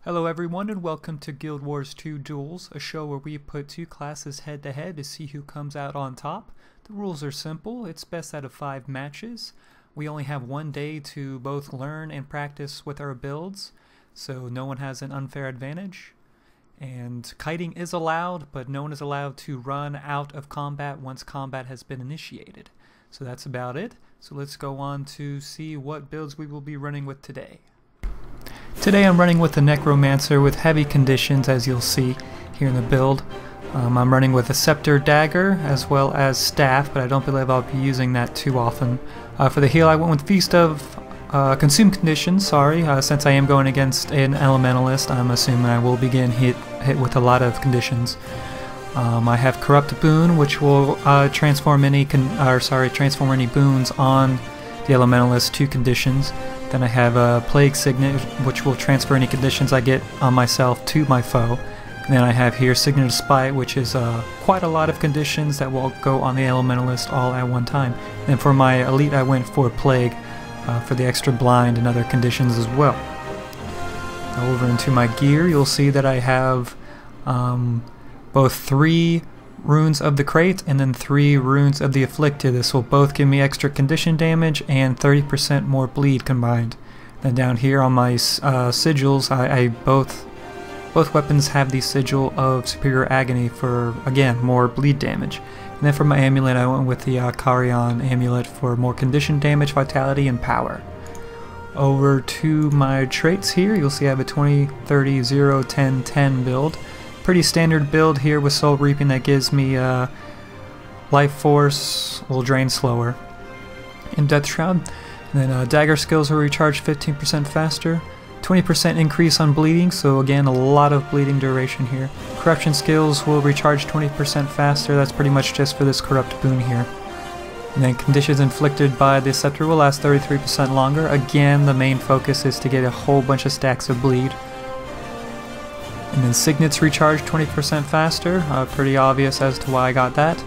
Hello everyone and welcome to Guild Wars 2 Duels, a show where we put two classes head to head to see who comes out on top. The rules are simple, it's best out of 5 matches. We only have 1 day to both learn and practice with our builds, so no one has an unfair advantage. And kiting is allowed, but no one is allowed to run out of combat once combat has been initiated. So that's about it. So let's go on to see what builds we will be running with today. Today I'm running with the Necromancer with heavy conditions, as you'll see here in the build. I'm running with a Scepter Dagger as well as Staff, but I don't believe I'll be using that too often. For the heal I went with Feast of Consume Conditions, since I am going against an Elementalist. I'm assuming I will begin hit with a lot of conditions. I have Corrupt Boon, which will transform any boons on the Elementalist to conditions. Then I have a Plague Signet, which will transfer any conditions I get on myself to my foe. And then I have here Signet of Spite, which is quite a lot of conditions that will go on the Elementalist all at one time. And for my Elite I went for Plague, for the extra blind and other conditions as well. Over into my gear, you'll see that I have both 3 Runes of the Crate and then 3 Runes of the Afflicted. This will both give me extra condition damage and 30% more bleed combined. Then down here on my sigils, both weapons have the Sigil of Superior Agony for, again, more bleed damage. And then for my amulet, I went with the Carrion amulet for more condition damage, vitality, and power. Over to my traits here, you'll see I have a 20, 30, 0, 10, 10 build. Pretty standard build here with Soul Reaping that gives me Life Force will drain slower, and Death Shroud. And then Dagger skills will recharge 15% faster, 20% increase on bleeding, so again a lot of bleeding duration here. Corruption skills will recharge 20% faster, that's pretty much just for this Corrupt Boon here. And then conditions inflicted by the Scepter will last 33% longer. Again, the main focus is to get a whole bunch of stacks of bleed. And then Signets recharge 20% faster, pretty obvious as to why I got that.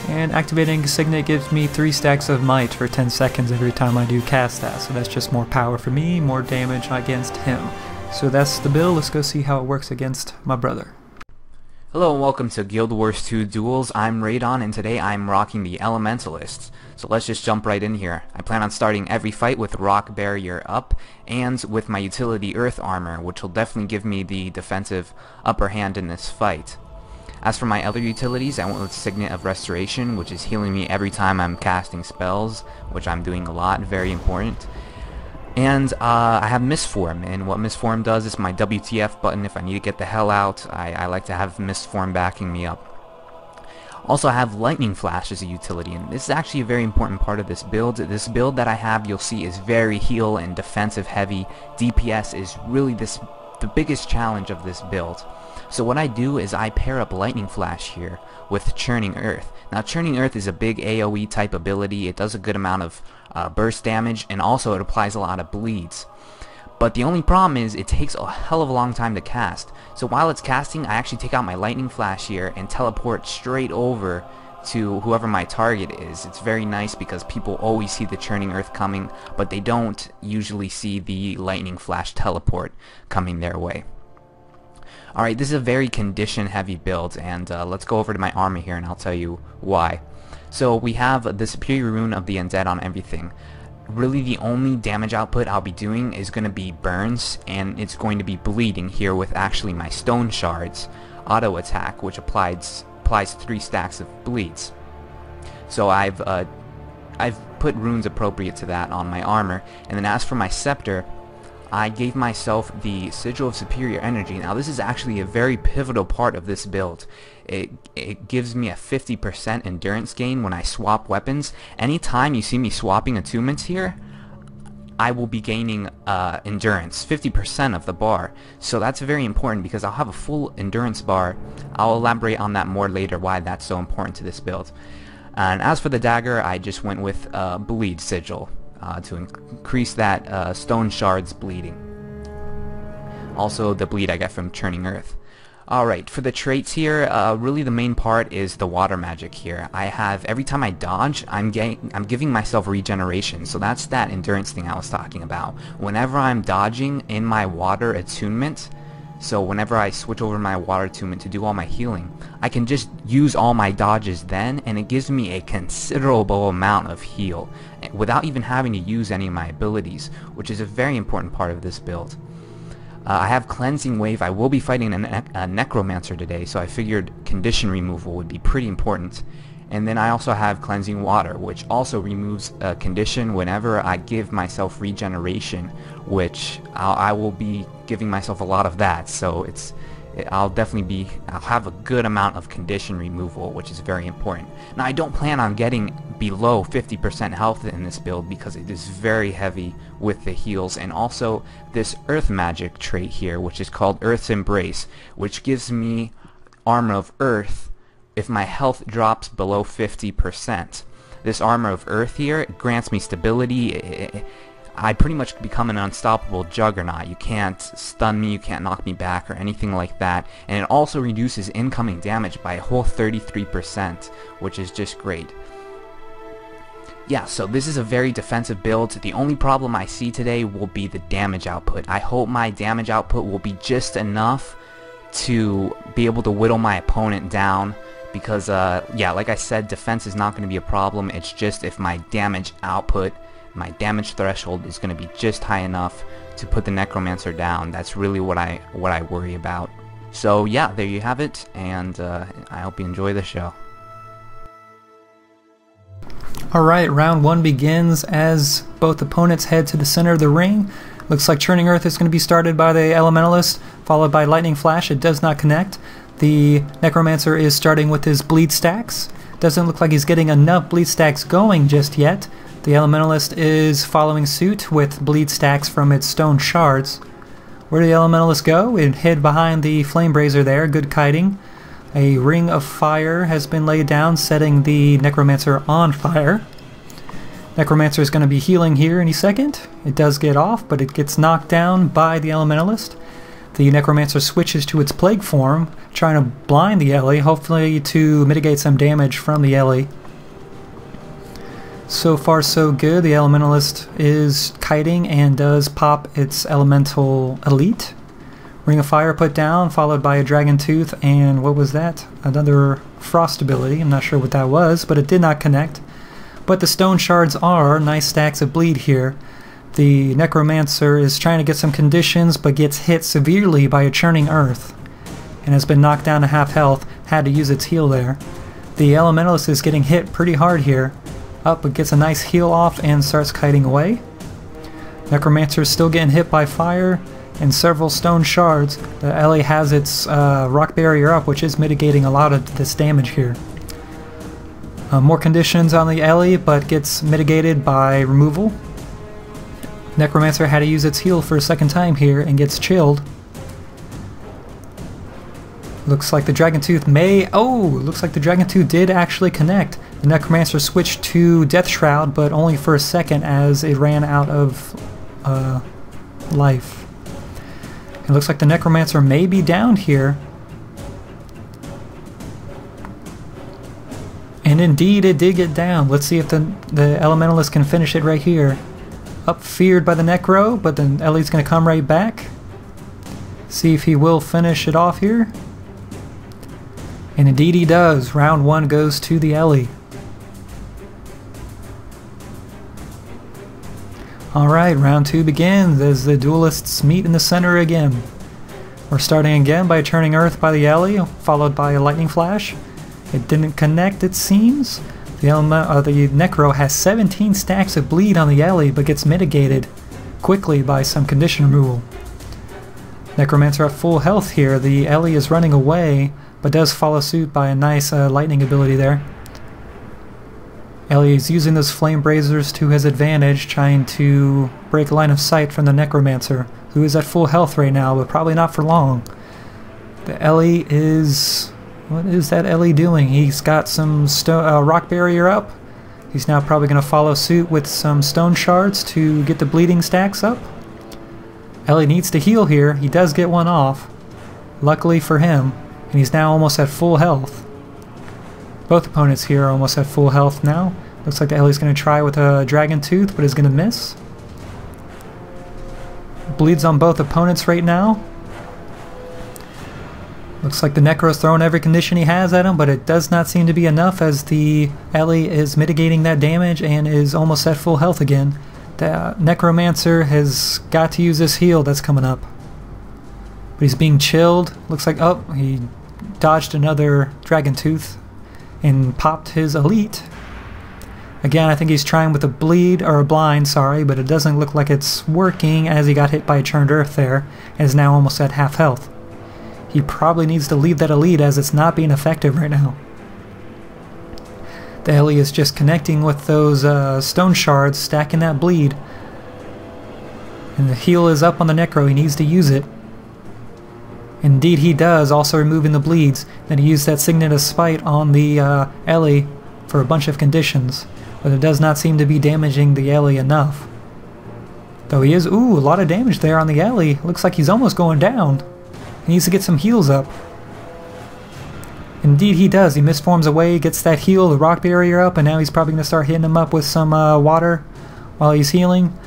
And activating Signet gives me 3 stacks of Might for 10 seconds every time I do cast that, so that's just more power for me, more damage against him. So that's the build, let's go see how it works against my brother. Hello and welcome to Guild Wars 2 Duels. I'm Radon and today I'm rocking the Elementalist. So let's just jump right in here. I plan on starting every fight with Rock Barrier up and with my utility Earth Armor, which will definitely give me the defensive upper hand in this fight. As for my other utilities, I went with Signet of Restoration, which is healing me every time I'm casting spells, which I'm doing a lot, very important. And I have Mistform, and what Mistform does is my WTF button if I need to get the hell out. I like to have Mistform backing me up. Also, I have Lightning Flash as a utility, and this is actually a very important part of this build. This build that I have, you'll see, is very heal and defensive heavy. DPS is really the biggest challenge of this build. So what I do is I pair up Lightning Flash here with Churning Earth. Now Churning Earth is a big AoE type ability. It does a good amount of burst damage, and also it applies a lot of bleeds. But the only problem is it takes a hell of a long time to cast. So while it's casting, I actually take out my Lightning Flash here and teleport straight over to whoever my target is. It's very nice because people always see the Churning Earth coming, but they don't usually see the Lightning Flash teleport coming their way. Alright, this is a very condition heavy build, and let's go over to my armor here and I'll tell you why. So we have the Superior Rune of the Undead on everything. Really the only damage output I'll be doing is going to be burns, and it's going to be bleeding here with actually my Stone Shards auto attack, which applies 3 stacks of bleeds. So I've put runes appropriate to that on my armor, and then as for my Scepter, I gave myself the Sigil of Superior Energy. Now this is actually a very pivotal part of this build. It gives me a 50% endurance gain when I swap weapons. Anytime you see me swapping attunements here, I will be gaining endurance, 50% of the bar. So that's very important because I'll have a full endurance bar. I'll elaborate on that more later, why that's so important to this build. And as for the dagger, I just went with Bleed Sigil to increase that Stone Shards bleeding. Also the bleed I get from Churning Earth. Alright, for the traits here, really the main part is the water magic here. I have, every time I dodge, I'm giving myself regeneration, so that's that endurance thing I was talking about. Whenever I'm dodging in my water attunement, So whenever I switch over my water attunement to do all my healing, I can just use all my dodges then, and it gives me a considerable amount of heal without even having to use any of my abilities, which is a very important part of this build. I have Cleansing Wave. I will be fighting a Necromancer today, so I figured condition removal would be pretty important. And then I also have Cleansing Water, which also removes a condition whenever I give myself regeneration, which I will be giving myself a lot of that, so I'll have a good amount of condition removal, which is very important. Now I don't plan on getting below 50% health in this build because it is very heavy with the heals, and also this Earth Magic trait here, which is called Earth's Embrace, which gives me Armor of Earth if my health drops below 50%. This Armor of Earth here grants me stability. I pretty much become an unstoppable juggernaut. You can't stun me, you can't knock me back or anything like that. And it also reduces incoming damage by a whole 33%, which is just great. Yeah, so this is a very defensive build. The only problem I see today will be the damage output. I hope my damage output will be just enough to be able to whittle my opponent down, because yeah, like I said, defense is not going to be a problem. It's just if my damage output, my damage threshold is going to be just high enough to put the Necromancer down. That's really what I worry about. So yeah, there you have it, and I hope you enjoy the show. Alright, round one begins as both opponents head to the center of the ring. Looks like Churning Earth is going to be started by the Elementalist, followed by Lightning Flash. It does not connect. The Necromancer is starting with his bleed stacks. Doesn't look like he's getting enough bleed stacks going just yet. The Elementalist is following suit with bleed stacks from its stone shards. Where did the Elementalist go? It hid behind the Flame Brazier there. Good kiting. A ring of fire has been laid down, setting the Necromancer on fire. Necromancer is going to be healing here any second. It does get off, but it gets knocked down by the Elementalist. The Necromancer switches to its Plague form, trying to blind the Ellie, hopefully to mitigate some damage from the Ellie. So far so good. The Elementalist is kiting and does pop its Elemental Elite. Ring of Fire put down, followed by a Dragon Tooth, and what was that? Another Frost ability. I'm not sure what that was, but it did not connect. But the stone shards are nice stacks of bleed here. The Necromancer is trying to get some conditions, but gets hit severely by a Churning Earth, and has been knocked down to half health, had to use its heal there. The Elementalist is getting hit pretty hard here. Up, but gets a nice heal off and starts kiting away. Necromancer is still getting hit by fire and several stone shards. The Ellie has its rock barrier up, which is mitigating a lot of this damage here. More conditions on the Ellie, but gets mitigated by removal. Necromancer had to use its heal for a second time here and gets chilled. Looks like the Dragon Tooth may... Oh! Looks like the Dragon Tooth did actually connect. The Necromancer switched to Death Shroud, but only for a second as it ran out of life. It looks like the Necromancer may be down here. And indeed it did get down. Let's see if the Elementalist can finish it right here. Up feared by the Necro, but then Ellie's going to come right back. See if he will finish it off here. And indeed he does. Round one goes to the Ellie. Alright, round two begins as the duelists meet in the center again. We're starting again by Churning Earth by the Ellie, followed by a Lightning Flash. It didn't connect, it seems. The Necro has 17 stacks of bleed on the Ellie, but gets mitigated quickly by some condition removal. Necromancer at full health here. The Ellie is running away, but does follow suit by a nice lightning ability there. Ellie is using those Flame Braziers to his advantage, trying to break line of sight from the Necromancer, who is at full health right now, but probably not for long. The Ellie is... What is that Ellie doing? He's got some rock barrier up. He's now probably going to follow suit with some stone shards to get the bleeding stacks up. Ellie needs to heal here. He does get one off, luckily for him, and he's now almost at full health. Both opponents here are almost at full health now. Looks like the Ellie's going to try with a Dragon Tooth, but is going to miss. Bleeds on both opponents right now. Looks like the Necro's throwing every condition he has at him, but it does not seem to be enough as the Ellie is mitigating that damage and is almost at full health again. The Necromancer has got to use this heal that's coming up. But he's being chilled. Looks like, oh, he dodged another Dragon Tooth and popped his elite. Again, I think he's trying with a bleed, or a blind, sorry, but it doesn't look like it's working as he got hit by a churned earth there and is now almost at half health. He probably needs to leave that elite as it's not being effective right now. The Ellie is just connecting with those stone shards, stacking that bleed. And the heal is up on the Necro, he needs to use it. Indeed he does, also removing the bleeds. Then he used that Signet of Spite on the Ellie for a bunch of conditions. But it does not seem to be damaging the Ellie enough. Though he is, ooh, a lot of damage there on the Ellie. Looks like he's almost going down. He needs to get some heals up. Indeed he does. He misforms away, gets that heal, the rock barrier up, and now he's probably going to start hitting him up with some water while he's healing.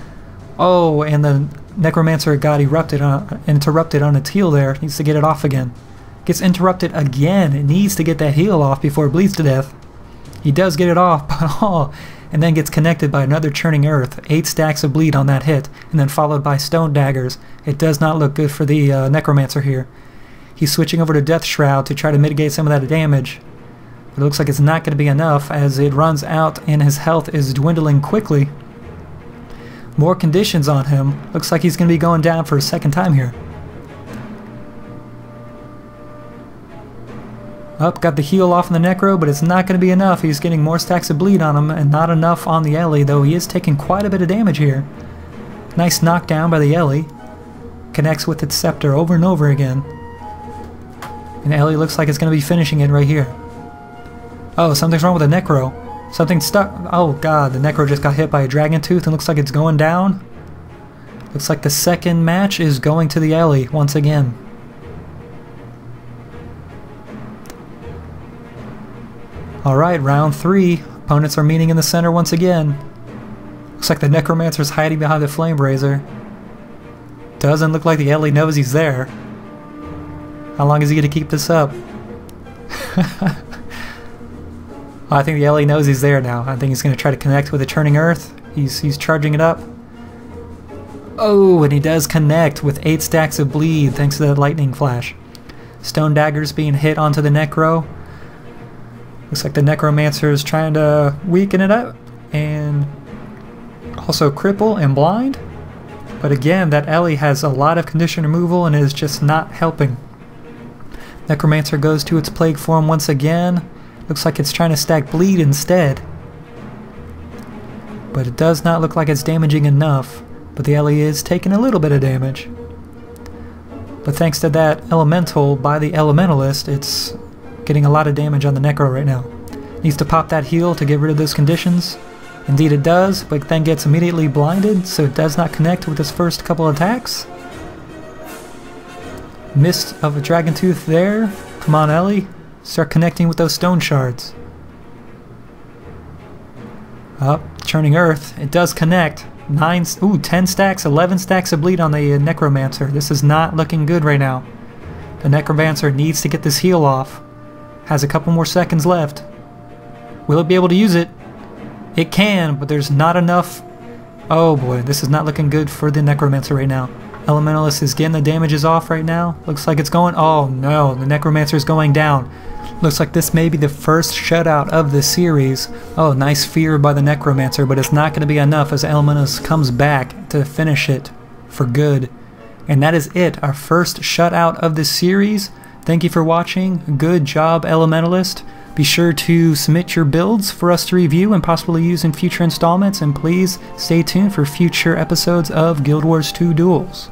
Oh, and the Necromancer got interrupted on its heal there. Needs to get it off again. Gets interrupted again. It needs to get that heal off before it bleeds to death. He does get it off, but oh, and then gets connected by another churning earth. 8 stacks of bleed on that hit, and then followed by stone daggers. It does not look good for the Necromancer here. He's switching over to Death Shroud to try to mitigate some of that damage. But it looks like it's not going to be enough as it runs out and his health is dwindling quickly. More conditions on him. Looks like he's going to be going down for a second time here. Up, got the heal off on the Necro, but it's not going to be enough. He's getting more stacks of bleed on him and not enough on the Ellie, though he is taking quite a bit of damage here. Nice knockdown by the Ellie. Connects with its scepter over and over again. And Ellie looks like it's going to be finishing it right here. Oh, something's wrong with the Necro. Something stuck. Oh god, the Necro just got hit by a Dragon Tooth and looks like it's going down. Looks like the second match is going to the Ellie once again. Alright, round 3. Opponents are meeting in the center once again. Looks like the Necromancer's hiding behind the Flame Razor. Doesn't look like the Ellie knows he's there. How long is he going to keep this up? I think the Ellie knows he's there now. I think he's going to try to connect with the Churning Earth. He's charging it up. Oh, and he does connect with 8 stacks of bleed thanks to that lightning flash. Stone daggers being hit onto the Necro. Looks like the Necromancer is trying to weaken it up and also cripple and blind. But again, that Ellie has a lot of condition removal and is just not helping. Necromancer goes to its plague form once again. Looks like it's trying to stack bleed instead. But it does not look like it's damaging enough. But the Ellie is taking a little bit of damage. But thanks to that elemental by the Elementalist, it's getting a lot of damage on the Necro right now. Needs to pop that heal to get rid of those conditions. Indeed it does, but then gets immediately blinded, so it does not connect with its first couple attacks. Missed of a Dragon Tooth there. Come on, Ellie. Start connecting with those stone shards. Up, Churning Earth. It does connect. 10 stacks, 11 stacks of bleed on the Necromancer. This is not looking good right now. The Necromancer needs to get this heal off. Has a couple more seconds left. Will it be able to use it? It can, but there's not enough. Oh boy, this is not looking good for the Necromancer right now. Elementalist is getting the damages off right now. Looks like it's going. Oh no, the Necromancer is going down. Looks like this may be the first shutout of the series. Oh, nice fear by the Necromancer, but it's not going to be enough as Elementalist comes back to finish it for good. And that is it, our first shutout of this series. Thank you for watching. Good job, Elementalist. Be sure to submit your builds for us to review and possibly use in future installments, and please stay tuned for future episodes of Guild Wars 2 Duels.